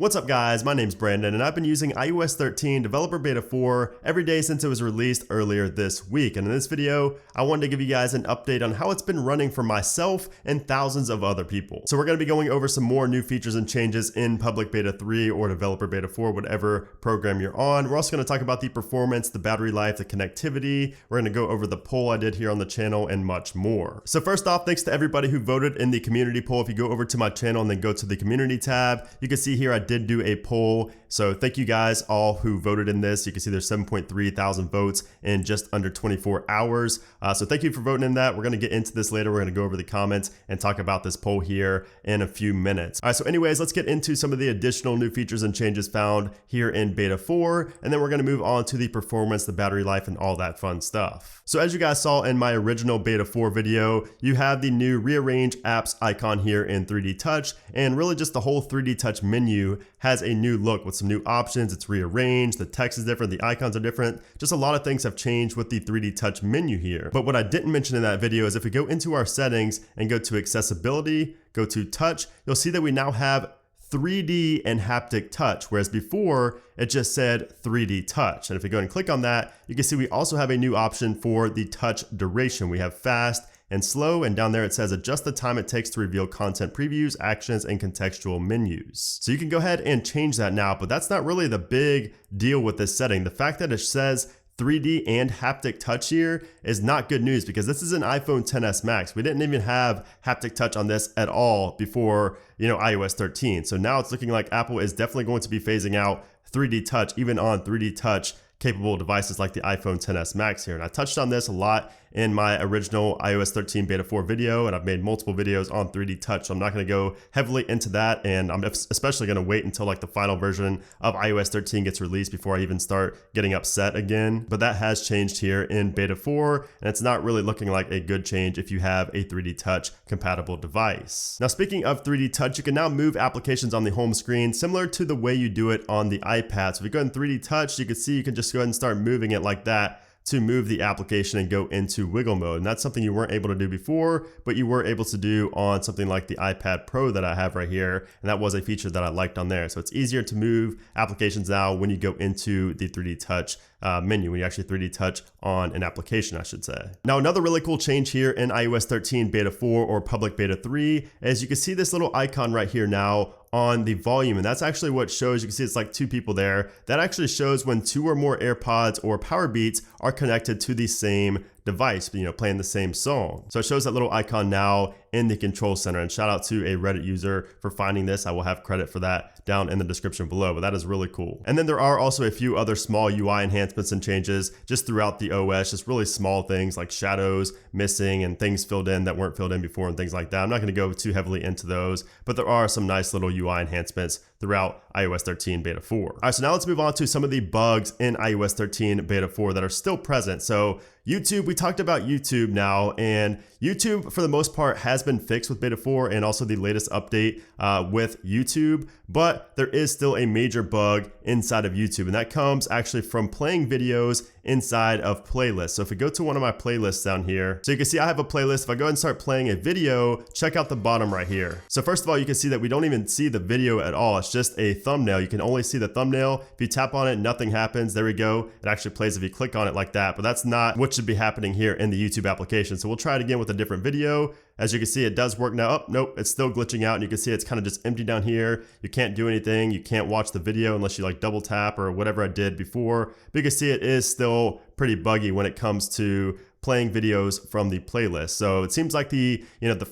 What's up guys, my name's Brandon and I've been using iOS 13 Developer Beta 4 every day since it was released earlier this week. And in this video, I wanted to give you guys an update on how it's been running for myself and thousands of other people. So we're going to be going over some more new features and changes in Public Beta 3 or Developer Beta 4, whatever program you're on. We're also going to talk about the performance, the battery life, the connectivity. We're going to go over the poll I did here on the channel and much more. So first off, thanks to everybody who voted in the community poll. If you go over to my channel and then go to the community tab, you can see here I did do a poll. So thank you guys all who voted in this. You can see there's 7.3 thousand votes in just under 24 hours. So thank you for voting in that. We're going to get into this later. We're going to go over the comments and talk about this poll here in a few minutes. All right, so anyways, let's get into some of the additional new features and changes found here in Beta 4. And then we're going to move on to the performance, the battery life, and all that fun stuff. So as you guys saw in my original Beta 4 video, you have the new Rearrange Apps icon here in 3D Touch. And really just the whole 3D Touch menu has a new look with some new options. It's rearranged, the text is different, the icons are different. Just a lot of things have changed with the 3D Touch menu here. But what I didn't mention in that video is if we go into our settings and go to accessibility, go to touch, you'll see that we now have 3D and haptic touch, whereas before it just said 3D touch. And if we go and click on that, you can see we also have a new option for the touch duration. We have fast and slow, and down there it says adjust the time it takes to reveal content previews, actions, and contextual menus. So you can go ahead and change that now, but that's not really the big deal with this setting. The fact that it says 3D and haptic touch here is not good news because this is an iPhone XS Max. We didn't even have haptic touch on this at all before, iOS 13. So now it's looking like Apple is definitely going to be phasing out 3D touch, even on 3D touch capable devices like the iPhone XS Max here. And I touched on this a lot in my original iOS 13 Beta 4 video, and I've made multiple videos on 3D touch, so I'm not going to go heavily into that, and I'm especially going to wait until like the final version of iOS 13 gets released before I even start getting upset again. But that has changed here in Beta 4, and it's not really looking like a good change if you have a 3D touch compatible device. Now speaking of 3D touch, you can now move applications on the home screen similar to the way you do it on the iPad. So if you go in 3D touch, you can see you can just go ahead and start moving it like that to move the application and go into wiggle mode. And that's something you weren't able to do before, but you were able to do on something like the iPad Pro that I have right here. And that was a feature that I liked on there. So it's easier to move applications now when you go into the 3D touch menu, when you actually 3D touch on an application, I should say. Now, another really cool change here in iOS 13 Beta 4 or Public Beta 3 is you can see this little icon right here now on the volume, and that's actually what shows. You can see it's like two people there. That actually shows when two or more AirPods or Power Beats are connected to the same device, playing the same song. So it shows that little icon now in the control center, and shout out to a Reddit user for finding this. I will have credit for that down in the description below, but that is really cool. And then there are also a few other small UI enhancements and changes just throughout the OS, just really small things like shadows missing and things filled in that weren't filled in before and things like that. I'm not going to go too heavily into those, but there are some nice little UI enhancements throughout iOS 13 Beta 4. All right, so now let's move on to some of the bugs in iOS 13 Beta 4 that are still present. So YouTube, we talked about YouTube now, and YouTube for the most part has been fixed with Beta 4 and also the latest update with YouTube, but there is still a major bug inside of YouTube, and that comes actually from playing videos inside of playlists. So if we go to one of my playlists down here, so you can see I have a playlist. If I go ahead and start playing a video, check out the bottom right here. So first of all, you can see that we don't even see the video at all. It's just a thumbnail. You can only see the thumbnail. If you tap on it, nothing happens. There we go. It actually plays if you click on it like that, but that's not what should be happening here in the YouTube application. So we'll try it again with a different video. As you can see, it does work now. Oh, nope, it's still glitching out, and you can see it's kind of just empty down here. You can't do anything. You can't watch the video unless you like double tap or whatever I did before. But you can see it is still pretty buggy when it comes to playing videos from the playlist. So it seems like the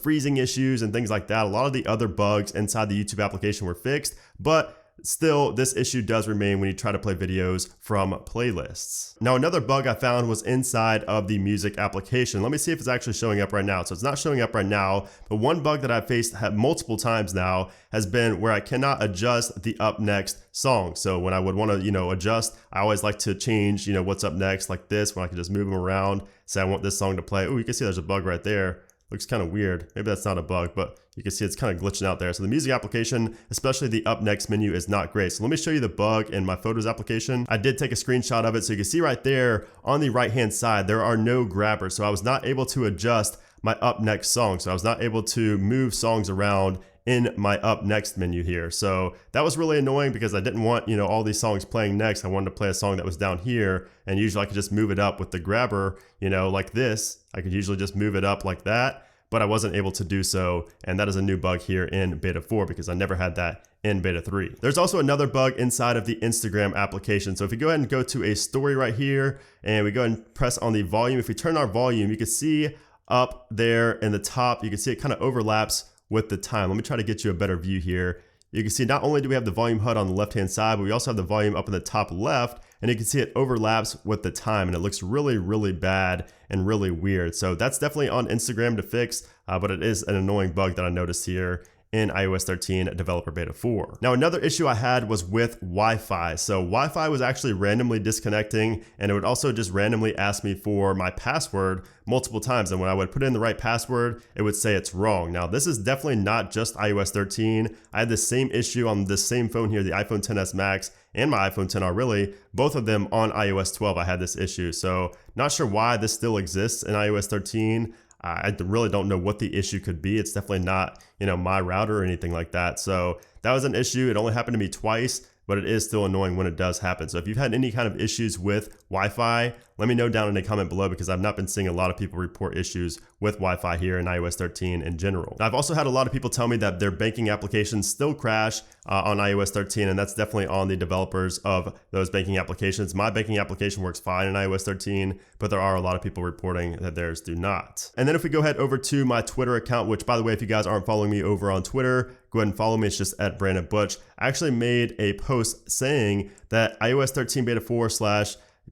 freezing issues and things like that, a lot of the other bugs inside the YouTube application were fixed, but still, this issue does remain when you try to play videos from playlists. Now, another bug I found was inside of the music application. Let me see if it's actually showing up right now. So it's not showing up right now, but one bug that I've faced multiple times now has been where I cannot adjust the up next song. So when I would want to, adjust, I always like to change, what's up next like this, when I can just move them around. Say I want this song to play. Oh, you can see there's a bug right there. Looks kind of weird. Maybe that's not a bug, but you can see it's kind of glitching out there. So the music application, especially the up next menu, is not great. So let me show you the bug in my photos application. I did take a screenshot of it. So you can see right there on the right-hand side, there are no grabbers. So I was not able to adjust my up next song. So I was not able to move songs around in my up next menu here. So that was really annoying because I didn't want, all these songs playing next. I wanted to play a song that was down here, and usually I could just move it up with the grabber, like this. I could usually just move it up like that, but I wasn't able to do so, and that is a new bug here in beta 4 because I never had that in beta 3. There's also another bug inside of the Instagram application. So if you go ahead and go to a story right here, and we go ahead and press on the volume, if we turn our volume, you can see up there in the top, you can see it kind of overlaps with the time. Let me try to get you a better view here. You can see not only do we have the volume HUD on the left-hand side, but we also have the volume up in the top left, and you can see it overlaps with the time, and it looks really, really bad and really weird. So that's definitely on Instagram to fix, but it is an annoying bug that I noticed here in iOS 13 Developer Beta 4. Now, another issue I had was with Wi-Fi. So Wi-Fi was actually randomly disconnecting, and it would also just randomly ask me for my password multiple times. And when I would put in the right password, it would say it's wrong. Now, this is definitely not just iOS 13. I had the same issue on this same phone here, the iPhone XS Max and my iPhone XR, really, both of them on iOS 12, I had this issue. So not sure why this still exists in iOS 13. I really don't know what the issue could be. It's definitely not, my router or anything like that. So that was an issue. It only happened to me twice, but it is still annoying when it does happen. So if you've had any kind of issues with Wi-Fi, let me know down in the comment below because I've not been seeing a lot of people report issues with Wi-Fi here in iOS 13 in general. Now, I've also had a lot of people tell me that their banking applications still crash on iOS 13, and that's definitely on the developers of those banking applications. My banking application works fine in iOS 13, but there are a lot of people reporting that theirs do not. And then if we go ahead over to my Twitter account, which by the way, if you guys aren't following me over on Twitter, go ahead and follow me. It's just at Brandon Butch. I actually made a post saying that iOS 13 beta 4 /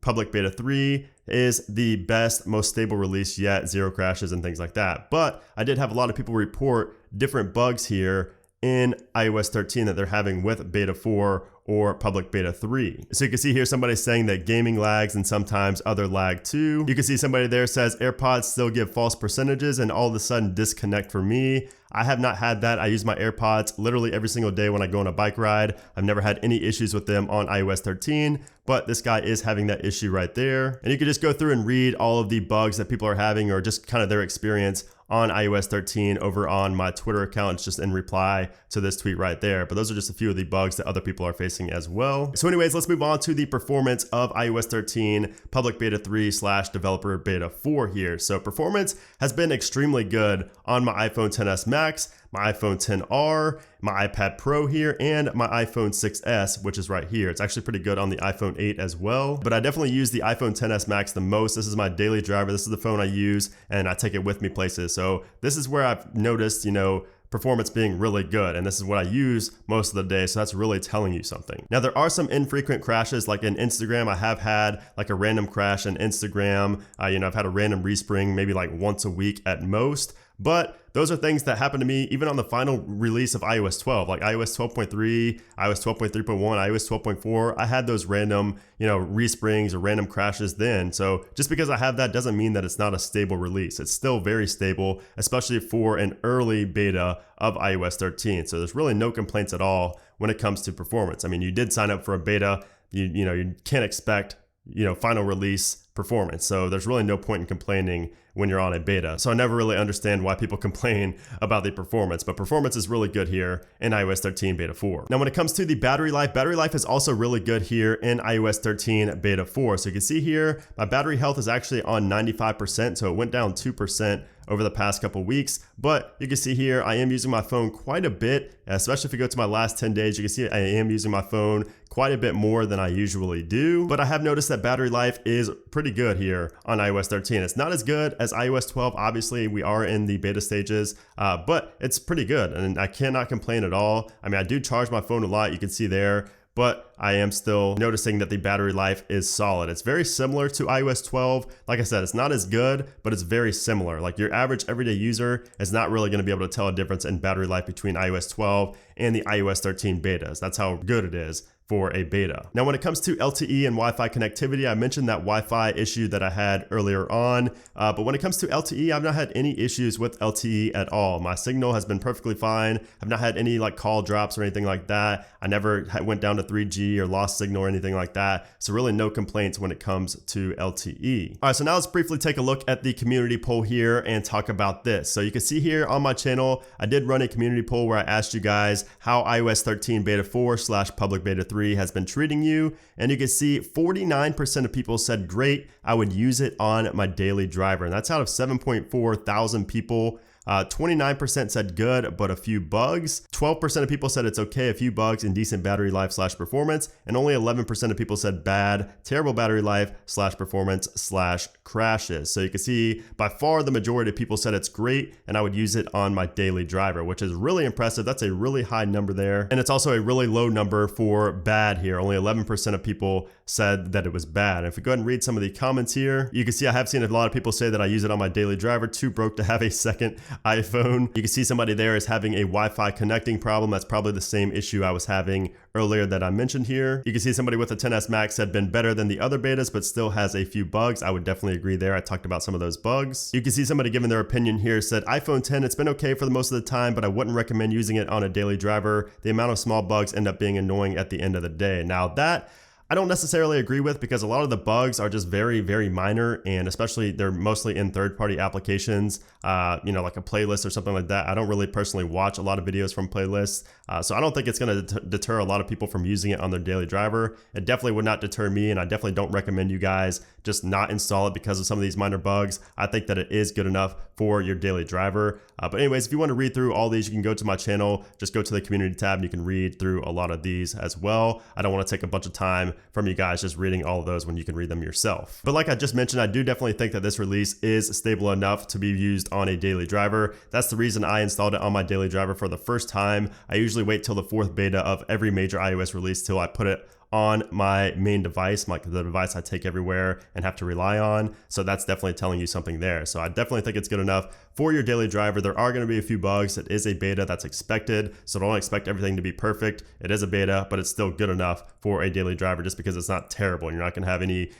public beta 3 is the best, most stable release yet, 0 crashes and things like that. But I did have a lot of people report different bugs here in iOS 13 that they're having with beta 4 or public beta 3. So you can see here somebody saying that gaming lags and sometimes other lag too. You can see somebody there says AirPods still give false percentages and all of a sudden disconnect for me. I have not had that. I use my AirPods literally every single day when I go on a bike ride. I've never had any issues with them on iOS 13, but this guy is having that issue right there. And you can just go through and read all of the bugs that people are having or just kind of their experience on iOS 13 over on my Twitter account. It's just in reply to this tweet right there. But those are just a few of the bugs that other people are facing as well. So anyways, let's move on to the performance of iOS 13 public beta 3 / developer beta 4 here. So performance has been extremely good on my iPhone XS Max, my iPhone XR, my iPad Pro here, and my iPhone 6s, which is right here. It's actually pretty good on the iPhone 8 as well, but I definitely use the iPhone XS Max the most. This is my daily driver. This is the phone I use, and I take it with me places. So this is where I've noticed, performance being really good, and this is what I use most of the day, so that's really telling you something. Now, there are some infrequent crashes, like in Instagram. I have had like a random crash in Instagram. I've had a random respring maybe like once a week at most, but those are things that happen to me even on the final release of iOS 12, like iOS 12.3, iOS 12.3.1, iOS 12.4. I had those random, resprings or random crashes then. So just because I have that doesn't mean that it's not a stable release. It's still very stable, especially for an early beta of iOS 13. So there's really no complaints at all when it comes to performance. I mean, you did sign up for a beta. You can't expect, final release performance. So there's really no point in complaining when you're on a beta. So I never really understand why people complain about the performance, but performance is really good here in iOS 13 beta 4. Now, when it comes to the battery life is also really good here in iOS 13 beta 4. So you can see here, my battery health is actually on 95%. So it went down 2% over the past couple weeks, but you can see here, I am using my phone quite a bit, especially if you go to my last 10 days, you can see I am using my phone quite a bit more than I usually do, but I have noticed that battery life is pretty good here on iOS 13. It's not as good as iOS 12. Obviously, we are in the beta stages, but it's pretty good, and I cannot complain at all. I mean, I do charge my phone a lot, you can see there, but I am still noticing that the battery life is solid. It's very similar to iOS 12. Like I said, it's not as good, but it's very similar. Like your average everyday user is not really going to be able to tell a difference in battery life between iOS 12 and the iOS 13 betas. That's how good it is for a beta. Now, when it comes to LTE and Wi-Fi connectivity, I mentioned that Wi-Fi issue that I had earlier on, but when it comes to LTE, I've not had any issues with LTE at all. My signal has been perfectly fine. I've not had any like call drops or anything like that. I never went down to 3G 3G or lost signal or anything like that. So really no complaints when it comes to LTE. All right, so now let's briefly take a look at the community poll here and talk about this. So you can see here on my channel, I did run a community poll where I asked you guys how iOS 13 beta 4 / public beta 3 has been treating you. And you can see 49% of people said great, I would use it on my daily driver. And that's out of 7.4 thousand people. 29% said good, but a few bugs. 12% of people said it's okay, a few bugs and decent battery life / performance. And only 11% of people said bad, terrible battery life / performance / crashes. So you can see by far the majority of people said it's great and I would use it on my daily driver, which is really impressive. That's a really high number there. And it's also a really low number for bad here. Only 11% of people said that it was bad. And if we go ahead and read some of the comments here, you can see I have seen a lot of people say that I use it on my daily driver, too broke to have a second iPhone. You can see somebody there is having a Wi-Fi connecting problem. That's probably the same issue I was having earlier that I mentioned here. You can see somebody with a 10s Max said been better than the other betas, but still has a few bugs. I would definitely agree there. I talked about some of those bugs. You can see somebody giving their opinion here said iPhone 10, it's been okay for the most of the time, but I wouldn't recommend using it on a daily driver. The amount of small bugs end up being annoying at the end of the day. Now that I don't necessarily agree with, because a lot of the bugs are just very, very minor, and especially they're mostly in third-party applications, like a playlist or something like that. I don't really personally watch a lot of videos from playlists, so I don't think it's going to deter a lot of people from using it on their daily driver. It definitely would not deter me, and I definitely don't recommend you guys just not install it because of some of these minor bugs. I think that it is good enough for your daily driver. But anyways, if you want to read through all these, you can go to my channel, just go to the community tab and you can read through a lot of these as well. I don't want to take a bunch of time from you guys just reading all of those when you can read them yourself. But like I just mentioned, I do definitely think that this release is stable enough to be used on a daily driver. That's the reason I installed it on my daily driver for the first time. I usually wait till the 4th beta of every major iOS release till I put it on my main device, like the device I take everywhere and have to rely on. So that's definitely telling you something there. So I definitely think it's good enough for your daily driver. There are going to be a few bugs. It is a beta, that's expected. So don't expect everything to be perfect. It is a beta, but it's still good enough for a daily driver just because it's not terrible. You're not going to have any,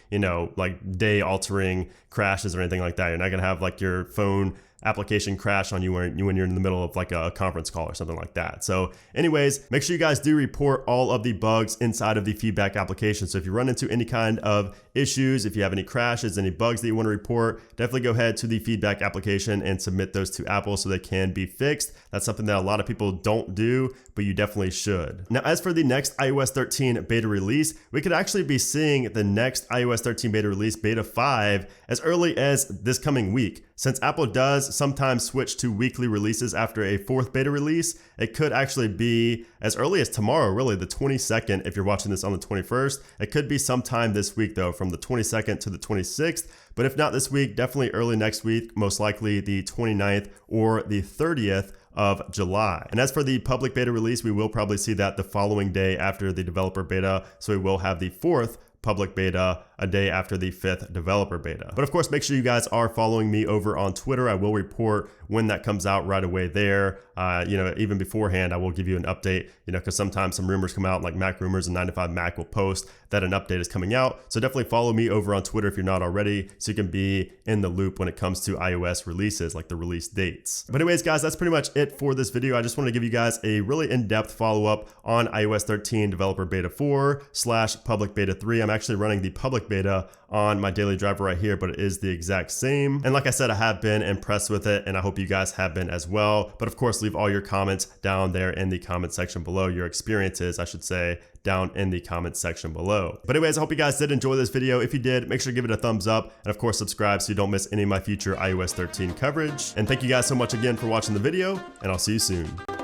like day altering crashes or anything like that. You're not going to have like your phone application crash on you when you're in the middle of like a conference call or something like that. So anyways, make sure you guys do report all of the bugs inside of the feedback application. So if you run into any kind of issues, if you have any crashes, any bugs that you want to report, definitely go ahead to the feedback application and submit those to Apple so they can be fixed. That's something that a lot of people don't do, but you definitely should. Now, as for the next iOS 13 beta release, we could actually be seeing the next iOS 13 beta release, beta 5, as early as this coming week. Since Apple does sometimes switch to weekly releases after a 4th beta release, it could actually be as early as tomorrow, really the 22nd, if you're watching this on the 21st. It could be sometime this week though, from the 22nd to the 26th. But if not this week, definitely early next week, most likely the 29th or the 30th of July. And as for the public beta release, we will probably see that the following day after the developer beta. So we will have the 4th public beta a day after the 5th developer beta. But of course, make sure you guys are following me over on Twitter. I will report when that comes out right away there. Even beforehand, I will give you an update, because sometimes some rumors come out, like Mac Rumors and 9to5Mac will post that an update is coming out. So definitely follow me over on Twitter if you're not already, so you can be in the loop when it comes to iOS releases, like the release dates. But anyways, guys, that's pretty much it for this video. I just want to give you guys a really in-depth follow-up on iOS 13 developer beta 4 / public beta 3. I'm actually running the public beta on my daily driver right here, but it is the exact same. And like I said, I have been impressed with it, and I hope you guys have been as well. But of course, leave all your comments down there in the comment section below, your experiences, I should say, down in the comments section below. But anyways, I hope you guys did enjoy this video. If you did, make sure to give it a thumbs up, and of course subscribe so you don't miss any of my future iOS 13 coverage. And thank you guys so much again for watching the video, and I'll see you soon.